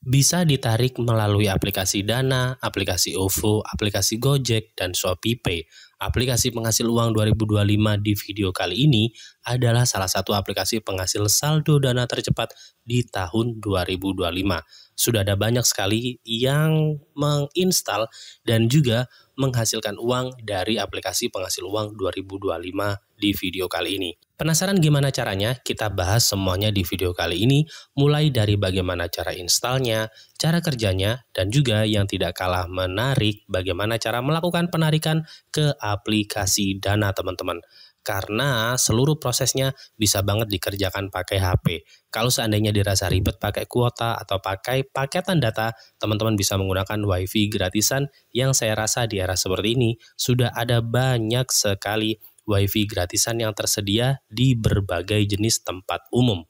Bisa ditarik melalui aplikasi Dana, aplikasi OVO, aplikasi Gojek, dan ShopeePay. Aplikasi penghasil uang 2025 di video kali ini adalah salah satu aplikasi penghasil saldo dana tercepat di tahun 2025. Sudah ada banyak sekali yang menginstal dan juga menghasilkan uang dari aplikasi penghasil uang 2025 di video kali ini. Penasaran gimana caranya? Kita bahas semuanya di video kali ini, mulai dari bagaimana cara installnya, cara kerjanya, dan juga yang tidak kalah menarik, bagaimana cara melakukan penarikan ke aplikasi Dana, teman-teman. Karena seluruh prosesnya bisa banget dikerjakan pakai HP. Kalau seandainya dirasa ribet pakai kuota atau pakai paketan data, teman-teman bisa menggunakan WiFi gratisan yang saya rasa di era seperti ini sudah ada banyak sekali WiFi gratisan yang tersedia di berbagai jenis tempat umum.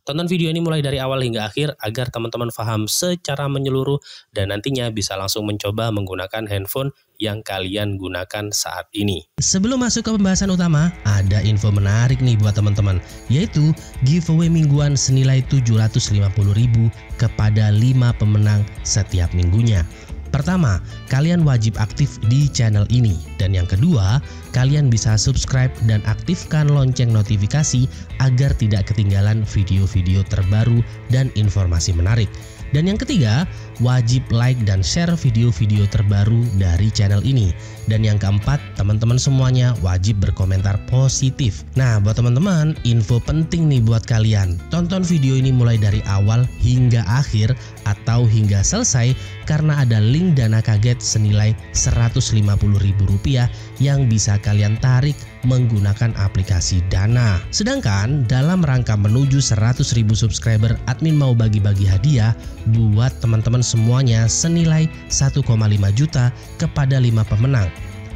Tonton video ini mulai dari awal hingga akhir agar teman-teman paham secara menyeluruh dan nantinya bisa langsung mencoba menggunakan handphone yang kalian gunakan saat ini. Sebelum masuk ke pembahasan utama, ada info menarik nih buat teman-teman, yaitu giveaway mingguan senilai 750.000 kepada 5 pemenang setiap minggunya. Pertama, kalian wajib aktif di channel ini. Dan yang kedua, kalian bisa subscribe dan aktifkan lonceng notifikasi agar tidak ketinggalan video-video terbaru dan informasi menarik. Dan yang ketiga, wajib like dan share video-video terbaru dari channel ini. Dan yang keempat, teman-teman semuanya wajib berkomentar positif. Nah, buat teman-teman, info penting nih buat kalian. Tonton video ini mulai dari awal hingga akhir atau hingga selesai karena ada link dana kaget senilai Rp150.000 yang bisa kalian tarik menggunakan aplikasi Dana. Sedangkan dalam rangka menuju 100.000 subscriber, admin mau bagi-bagi hadiah buat teman-teman semuanya senilai 1,5 juta kepada 5 pemenang.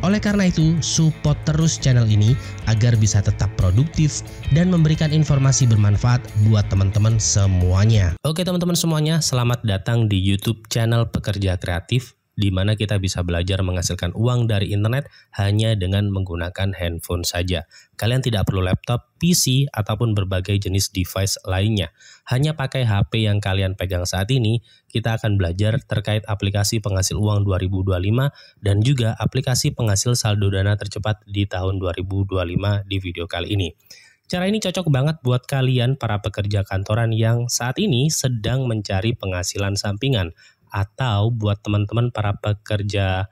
Oleh karena itu, support terus channel ini agar bisa tetap produktif dan memberikan informasi bermanfaat buat teman-teman semuanya. Oke teman-teman semuanya, selamat datang di YouTube channel Pekerja Kreatif, di mana kita bisa belajar menghasilkan uang dari internet hanya dengan menggunakan handphone saja. Kalian tidak perlu laptop, PC, ataupun berbagai jenis device lainnya. Hanya pakai HP yang kalian pegang saat ini, kita akan belajar terkait aplikasi penghasil uang 2025 dan juga aplikasi penghasil saldo dana tercepat di tahun 2025 di video kali ini. Cara ini cocok banget buat kalian para pekerja kantoran yang saat ini sedang mencari penghasilan sampingan, atau buat teman-teman para pekerja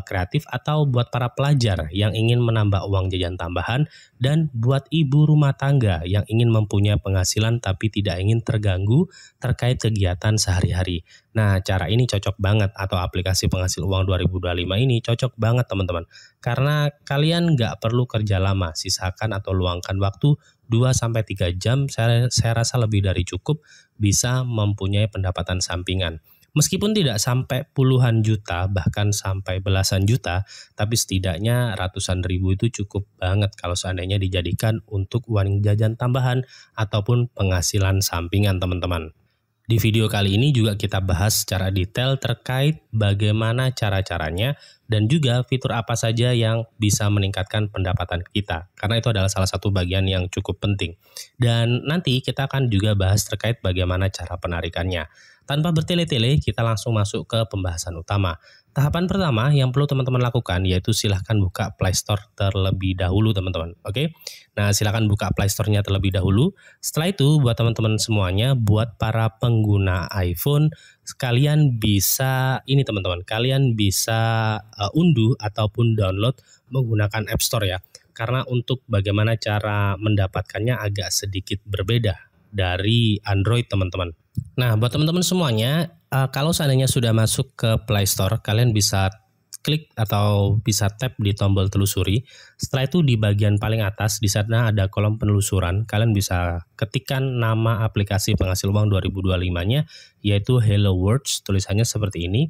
kreatif, atau buat para pelajar yang ingin menambah uang jajan tambahan, dan buat ibu rumah tangga yang ingin mempunyai penghasilan tapi tidak ingin terganggu terkait kegiatan sehari-hari. Nah, cara ini cocok banget, atau aplikasi penghasil uang 2025 ini cocok banget teman-teman, karena kalian nggak perlu kerja lama, sisakan atau luangkan waktu 2-3 jam, saya rasa lebih dari cukup bisa mempunyai pendapatan sampingan. Meskipun tidak sampai puluhan juta, bahkan sampai belasan juta, tapi setidaknya ratusan ribu itu cukup banget kalau seandainya dijadikan untuk uang jajan tambahan ataupun penghasilan sampingan teman-teman. Di video kali ini juga kita bahas secara detail terkait bagaimana cara-caranya dan juga fitur apa saja yang bisa meningkatkan pendapatan kita. Karena itu adalah salah satu bagian yang cukup penting. Dan nanti kita akan juga bahas terkait bagaimana cara penarikannya. Tanpa bertele-tele, kita langsung masuk ke pembahasan utama. Tahapan pertama yang perlu teman-teman lakukan yaitu silahkan buka Play Store terlebih dahulu teman-teman. Oke, nah silahkan buka Play Store-nya terlebih dahulu. Setelah itu buat teman-teman semuanya, buat para pengguna iPhone, kalian bisa ini teman-teman, kalian bisa unduh ataupun download menggunakan App Store ya. Karena untuk bagaimana cara mendapatkannya agak sedikit berbeda dari Android teman-teman. Nah, buat teman-teman semuanya, kalau seandainya sudah masuk ke Play Store, kalian bisa klik atau bisa tap di tombol telusuri. Setelah itu di bagian paling atas, di sana ada kolom penelusuran. Kalian bisa ketikkan nama aplikasi penghasil uang 2025-nya, yaitu Hello Words, tulisannya seperti ini.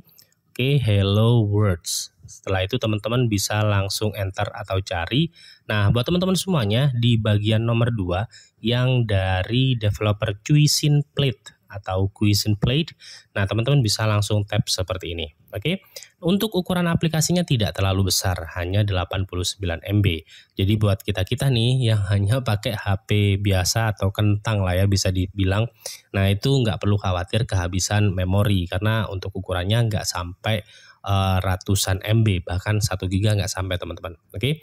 Oke, Hello Words. Setelah itu teman-teman bisa langsung enter atau cari. Nah, buat teman-teman semuanya, di bagian nomor 2 yang dari developer Cuisine Plate atau Quizen Plate. Nah, teman-teman bisa langsung tap seperti ini. Oke. Untuk ukuran aplikasinya tidak terlalu besar, hanya 89 MB. Jadi buat kita-kita nih yang hanya pakai HP biasa atau kentang lah ya bisa dibilang. Nah, itu nggak perlu khawatir kehabisan memori karena untuk ukurannya nggak sampai ratusan MB, bahkan 1 GB nggak sampai teman-teman. Oke.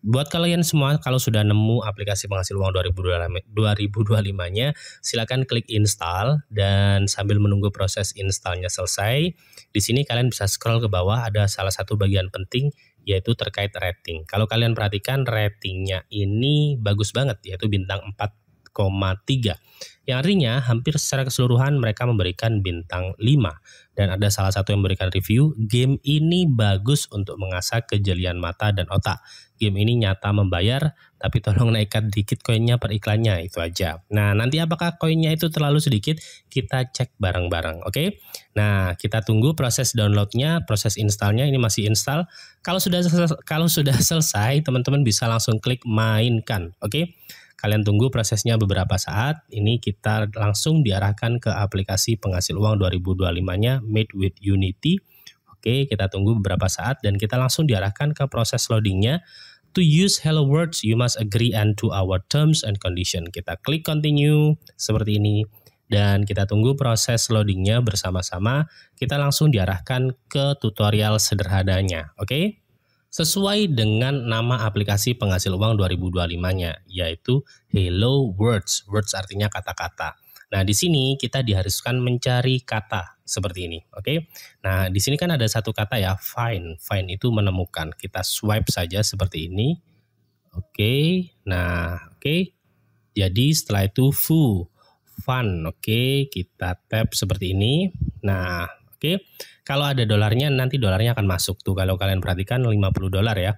Buat kalian semua kalau sudah nemu aplikasi penghasil uang 2025-nya, silakan klik install dan sambil menunggu proses installnya selesai, di sini kalian bisa scroll ke bawah, ada salah satu bagian penting yaitu terkait rating. Kalau kalian perhatikan ratingnya ini bagus banget, yaitu bintang 4,3. Yang artinya hampir secara keseluruhan mereka memberikan bintang 5. Dan ada salah satu yang memberikan review, game ini bagus untuk mengasah kejelian mata dan otak. Game ini nyata membayar, tapi tolong naikkan dikit koinnya per iklannya, itu aja. Nah, nanti apakah koinnya itu terlalu sedikit? Kita cek bareng-bareng, oke? Nah, kita tunggu proses downloadnya, proses installnya, ini masih install. Kalau sudah selesai, teman-teman bisa langsung klik mainkan, oke? Kalian tunggu prosesnya beberapa saat, ini kita langsung diarahkan ke aplikasi penghasil uang 2025-nya Made with Unity. Oke, kita tunggu beberapa saat dan kita langsung diarahkan ke proses loadingnya. To use Hello Words, you must agree and to our terms and condition. Kita klik continue seperti ini dan kita tunggu proses loadingnya bersama-sama. Kita langsung diarahkan ke tutorial sederhananya, oke? Sesuai dengan nama aplikasi penghasil uang 2025-nya, yaitu Hello Words. Words artinya kata-kata. Nah, di sini kita diharuskan mencari kata seperti ini, oke? Nah, di sini kan ada satu kata ya, find. Find itu menemukan. Kita swipe saja seperti ini. Oke. Nah, oke. Jadi setelah itu fun. Oke, kita tap seperti ini. Nah, oke. Kalau ada dolarnya, nanti dolarnya akan masuk tuh. Kalau kalian perhatikan $50 ya.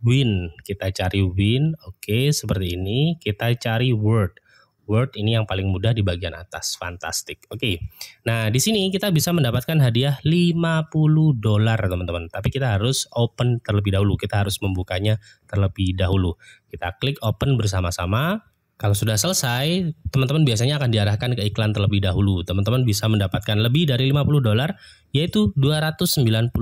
Win, kita cari win. Oke, seperti ini. Kita cari word. Word ini yang paling mudah di bagian atas. Fantastic. Oke. Nah, di sini kita bisa mendapatkan hadiah $50, teman-teman. Tapi kita harus open terlebih dahulu. Kita harus membukanya terlebih dahulu. Kita klik open bersama-sama. Kalau sudah selesai, teman-teman biasanya akan diarahkan ke iklan terlebih dahulu. Teman-teman bisa mendapatkan lebih dari $50, yaitu $297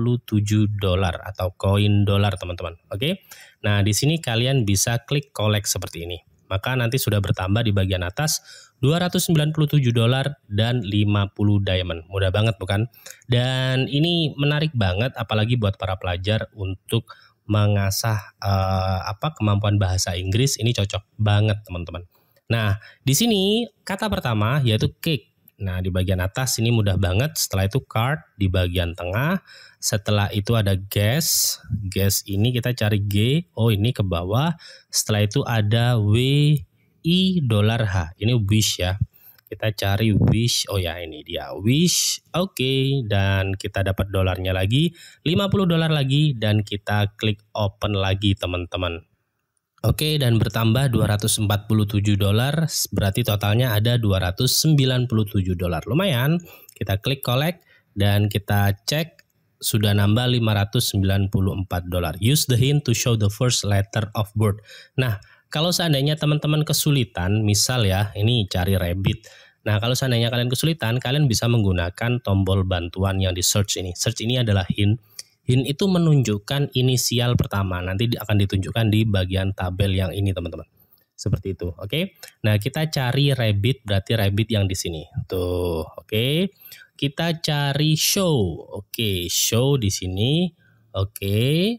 atau koin dolar, teman-teman. Oke. Nah, di sini kalian bisa klik collect seperti ini. Maka nanti sudah bertambah di bagian atas $297 dan 50 diamond. Mudah banget bukan? Dan ini menarik banget apalagi buat para pelajar untuk mengasah kemampuan bahasa Inggris. Ini cocok banget teman-teman. Nah, di sini kata pertama yaitu cake. Nah, di bagian atas ini mudah banget. Setelah itu card di bagian tengah. Setelah itu ada guess. Guess ini kita cari G. Oh, ini ke bawah. Setelah itu ada WI $H. Ini wish ya. Kita cari wish. Oh ya, ini dia wish. Oke, dan kita dapat dolarnya lagi, $50 lagi, dan kita klik open lagi teman-teman. Oke, dan bertambah $247, berarti totalnya ada $297. Lumayan. Kita klik collect dan kita cek sudah nambah $594. Use the hint to show the first letter of word. Nah, kalau seandainya teman-teman kesulitan, misal ya, ini cari rabbit. Nah, kalau seandainya kalian kesulitan, kalian bisa menggunakan tombol bantuan yang di search ini. Search ini adalah hint. Hint itu menunjukkan inisial pertama. Nanti akan ditunjukkan di bagian tabel yang ini, teman-teman. Seperti itu, oke? Nah, kita cari rabbit, berarti rabbit yang di sini. Tuh, oke? Kita cari show. Oke, show di sini. Oke.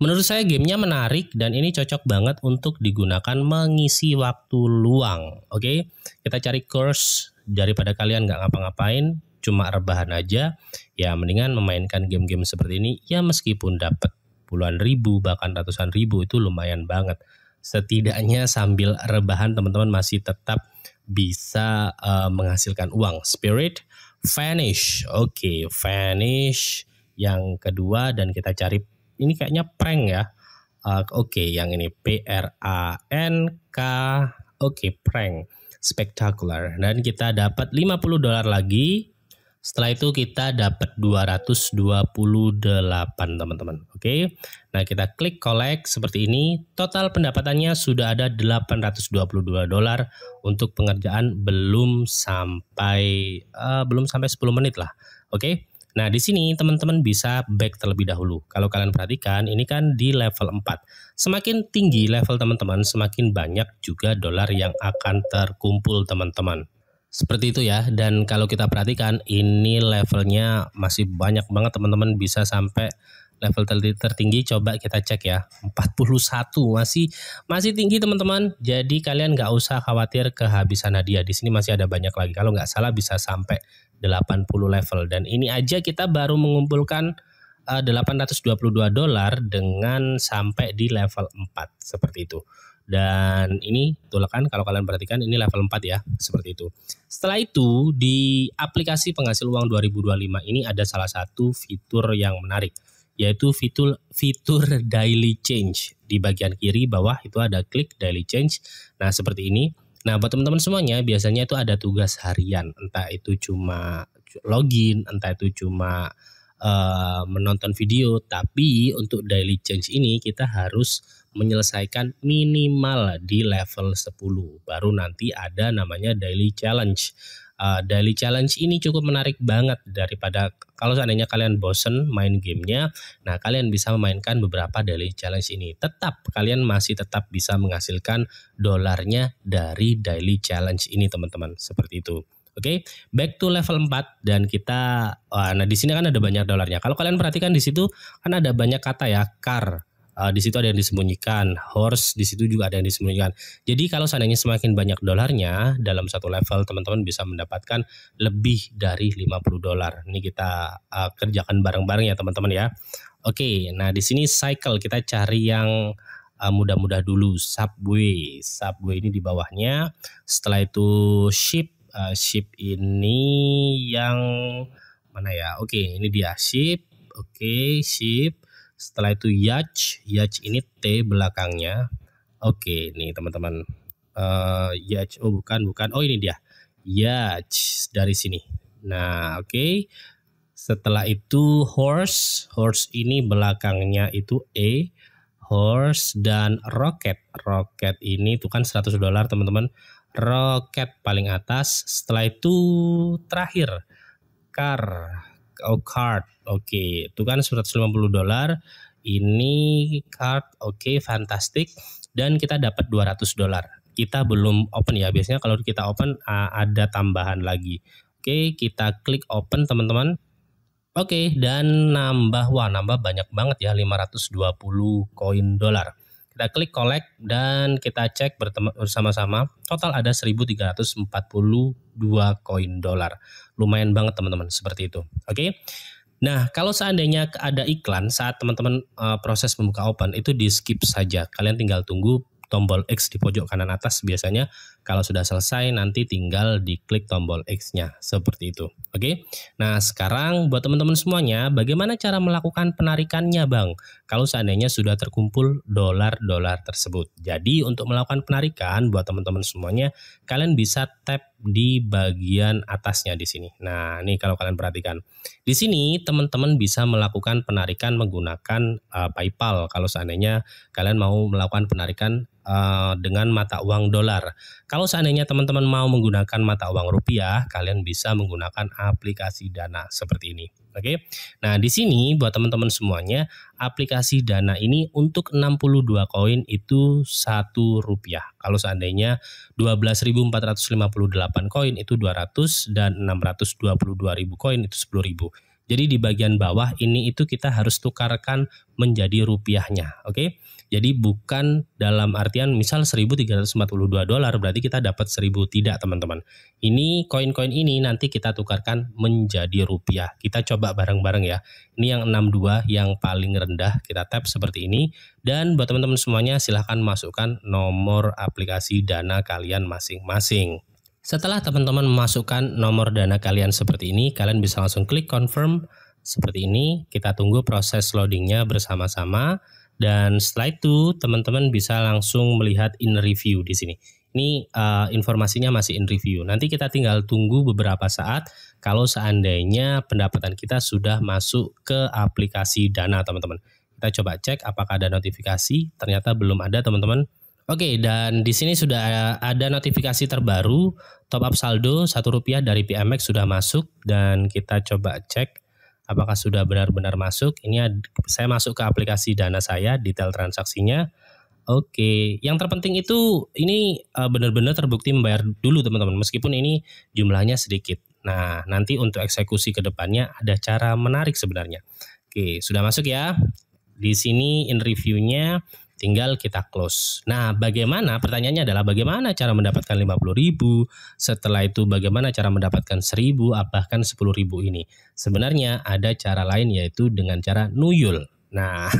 Menurut saya gamenya menarik dan ini cocok banget untuk digunakan mengisi waktu luang. Oke, kita cari course daripada kalian nggak ngapa-ngapain, cuma rebahan aja. Ya mendingan memainkan game-game seperti ini. Ya meskipun dapat puluhan ribu bahkan ratusan ribu itu lumayan banget. Setidaknya sambil rebahan teman-teman masih tetap bisa menghasilkan uang. Spirit, vanish. Oke, vanish yang kedua dan kita cari. Ini kayaknya prank ya. Oke, yang ini PRANK. Oke, prank. Spectacular. Dan kita dapat $50 lagi. Setelah itu kita dapat 228 teman-teman. Oke. Nah, kita klik collect seperti ini. Total pendapatannya sudah ada $822 untuk pengerjaan belum sampai 10 menit lah. Oke. Nah, di sini teman-teman bisa back terlebih dahulu. Kalau kalian perhatikan, ini kan di level 4. Semakin tinggi level teman-teman, semakin banyak juga dolar yang akan terkumpul teman-teman. Seperti itu ya, dan kalau kita perhatikan ini levelnya masih banyak banget teman-teman, bisa sampai level tertinggi. Coba kita cek ya, 41, masih tinggi teman-teman. Jadi kalian nggak usah khawatir kehabisan hadiah, di sini masih ada banyak lagi. Kalau nggak salah bisa sampai 80 level, dan ini aja kita baru mengumpulkan $822 dengan sampai di level 4 seperti itu. Dan ini betul kan, kalau kalian perhatikan ini level 4 ya, seperti itu. Setelah itu di aplikasi penghasil uang 2025 ini ada salah satu fitur yang menarik, yaitu fitur daily change. Di bagian kiri bawah itu ada klik daily change. Nah, seperti ini. Nah, buat teman-teman semuanya biasanya itu ada tugas harian, entah itu cuma login, entah itu cuma menonton video, tapi untuk daily change ini kita harus menyelesaikan minimal di level 10, baru nanti ada namanya daily challenge. Daily challenge ini cukup menarik banget, daripada kalau seandainya kalian bosen main gamenya, nah kalian bisa memainkan beberapa daily challenge ini. Kalian masih tetap bisa menghasilkan dolarnya dari daily challenge ini teman-teman, seperti itu. Oke, back to level 4 dan kita nah di sini kan ada banyak dolarnya. Kalau kalian perhatikan di situ kan ada banyak kata ya, car. Di situ ada yang disembunyikan, horse di situ juga ada yang disembunyikan. Jadi kalau seandainya semakin banyak dolarnya dalam satu level, teman-teman bisa mendapatkan lebih dari $50. Ini kita kerjakan bareng-bareng ya teman-teman ya. Oke, nah di sini cycle kita cari yang mudah-mudah dulu. Subway ini di bawahnya. Setelah itu ship ini yang mana ya? Oke, ini dia ship. Oke, ship. Setelah itu yacht ini T belakangnya. Oke, nih teman-teman. Yacht, bukan. Oh, ini dia. Yacht dari sini. Nah, oke. Setelah itu horse ini belakangnya itu E. Horse dan rocket ini itu kan $100 teman-teman. Rocket paling atas. Setelah itu terakhir card. Oke, itu kan $150. Ini card. Oke, fantastic. Dan kita dapat $200. Kita belum open ya. Biasanya kalau kita open ada tambahan lagi. Oke, kita klik open teman-teman. Oke, dan nambah banyak banget ya, 520 koin dolar. Kita klik collect dan kita cek bersama-sama, total ada 1342 koin dolar. Lumayan banget teman-teman, seperti itu. Oke. Nah, kalau seandainya ada iklan saat teman-teman proses membuka open, itu di skip saja. Kalian tinggal tunggu tombol X di pojok kanan atas. Biasanya kalau sudah selesai nanti tinggal diklik tombol X-nya, seperti itu. Oke. Nah, sekarang buat teman-teman semuanya, bagaimana cara melakukan penarikannya, Bang? Kalau seandainya sudah terkumpul dolar-dolar tersebut. Jadi, untuk melakukan penarikan buat teman-teman semuanya, kalian bisa tap di bagian atasnya di sini. Nah, ini kalau kalian perhatikan. Di sini teman-teman bisa melakukan penarikan menggunakan PayPal kalau seandainya kalian mau melakukan penarikan dengan mata uang dolar. Kalau seandainya teman-teman mau menggunakan mata uang rupiah, kalian bisa menggunakan aplikasi Dana seperti ini. Oke. Nah, di sini buat teman-teman semuanya, aplikasi Dana ini untuk 62 koin itu Rp1. Kalau seandainya 12.458 koin itu 200 dan 622.000 koin itu 10.000. Jadi di bagian bawah ini itu kita harus tukarkan menjadi rupiahnya, oke? Jadi bukan dalam artian misal $1.342 berarti kita dapat 1.000, tidak teman-teman. Ini koin-koin ini nanti kita tukarkan menjadi rupiah. Kita coba bareng-bareng ya. Ini yang 62 yang paling rendah, kita tap seperti ini. Dan buat teman-teman semuanya silahkan masukkan nomor aplikasi Dana kalian masing-masing. Setelah teman-teman memasukkan nomor Dana kalian seperti ini, kalian bisa langsung klik confirm seperti ini. Kita tunggu proses loadingnya bersama-sama. Dan setelah itu teman-teman bisa langsung melihat in review di sini. Ini informasinya masih in review. Nanti kita tinggal tunggu beberapa saat kalau seandainya pendapatan kita sudah masuk ke aplikasi Dana, teman-teman. Kita coba cek apakah ada notifikasi. Ternyata belum ada, teman-teman. Oke, dan di sini sudah ada notifikasi terbaru. Top up saldo Rp1 dari PMX sudah masuk, dan kita coba cek apakah sudah benar-benar masuk. Ini saya masuk ke aplikasi Dana saya, detail transaksinya. Oke, yang terpenting itu ini benar-benar terbukti membayar dulu, teman-teman, meskipun ini jumlahnya sedikit. Nah, nanti untuk eksekusi ke depannya ada cara menarik sebenarnya. Oke, sudah masuk ya. Di sini in review-nya tinggal kita close. Nah, pertanyaannya adalah bagaimana cara mendapatkan 50.000, setelah itu bagaimana cara mendapatkan 1.000, bahkan 10.000 ini. Sebenarnya ada cara lain, yaitu dengan cara nuyul. Nah,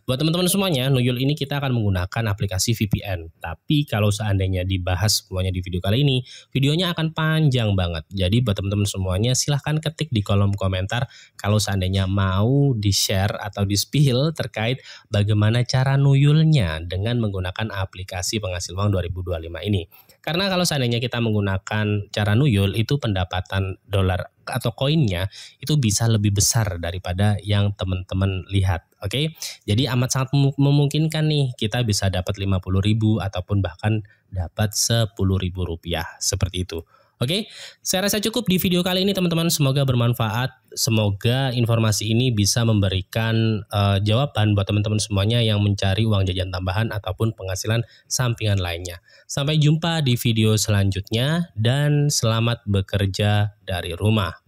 buat teman-teman semuanya, nuyul ini kita akan menggunakan aplikasi VPN. Tapi kalau seandainya dibahas semuanya di video kali ini, videonya akan panjang banget. Jadi buat teman-teman semuanya, silahkan ketik di kolom komentar kalau seandainya mau di-share atau di-spill terkait bagaimana cara nuyulnya dengan menggunakan aplikasi penghasil uang 2025 ini. Karena kalau seandainya kita menggunakan cara nuyul, itu pendapatan dolar atau koinnya itu bisa lebih besar daripada yang teman-teman lihat. Oke, jadi amat sangat memungkinkan nih kita bisa dapat 50.000 ataupun bahkan dapat 10.000 rupiah seperti itu. Oke, saya rasa cukup di video kali ini, teman-teman. Semoga bermanfaat. Semoga informasi ini bisa memberikan jawaban buat teman-teman semuanya yang mencari uang jajan tambahan ataupun penghasilan sampingan lainnya. Sampai jumpa di video selanjutnya dan selamat bekerja dari rumah.